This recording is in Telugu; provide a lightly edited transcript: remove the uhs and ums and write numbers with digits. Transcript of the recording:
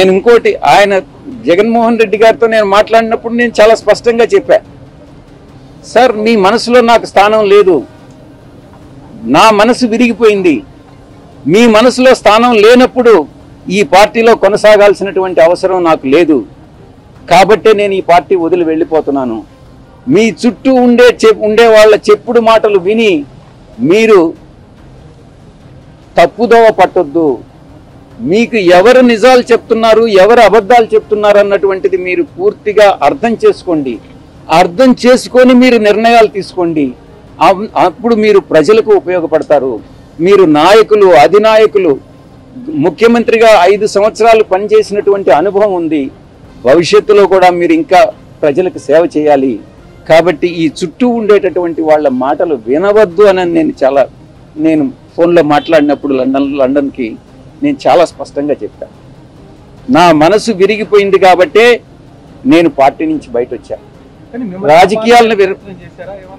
నేను ఇంకోటి ఆయన జగన్మోహన్ రెడ్డి గారితో నేను మాట్లాడినప్పుడు నేను చాలా స్పష్టంగా చెప్పా, సార్ మీ మనసులో నాకు స్థానం లేదు, నా మనసు విరిగిపోయింది, మీ మనసులో స్థానం లేనప్పుడు ఈ పార్టీలో కొనసాగాల్సినటువంటి అవసరం నాకు లేదు, కాబట్టే నేను ఈ పార్టీ వదిలి వెళ్ళిపోతున్నాను. మీ చుట్టూ ఉండే వాళ్ళ చెప్పుడు మాటలు విని మీరు తప్పుదోవ పట్టొద్దు. మీకు ఎవరు నిజాలు చెప్తున్నారు, ఎవరు అబద్ధాలు చెప్తున్నారు అన్నటువంటిది మీరు పూర్తిగా అర్థం చేసుకోండి. అర్థం చేసుకొని మీరు నిర్ణయాలు తీసుకోండి. అప్పుడు మీరు ప్రజలకు ఉపయోగపడతారు. మీరు నాయకులు, అధినాయకులు, ముఖ్యమంత్రిగా 5 సంవత్సరాలు పనిచేసినటువంటి అనుభవం ఉంది. భవిష్యత్తులో కూడా మీరు ఇంకా ప్రజలకు సేవ చేయాలి. కాబట్టి ఈ చుట్టూ ఉండేటటువంటి వాళ్ళ మాటలు వినవద్దు అని నేను ఫోన్లో మాట్లాడినప్పుడు లండన్కి నేను చాలా స్పష్టంగా చెప్పాను. నా మనసు విరిగిపోయింది కాబట్టే నేను పార్టీ నుంచి బయట వచ్చాను. రాజకీయాలను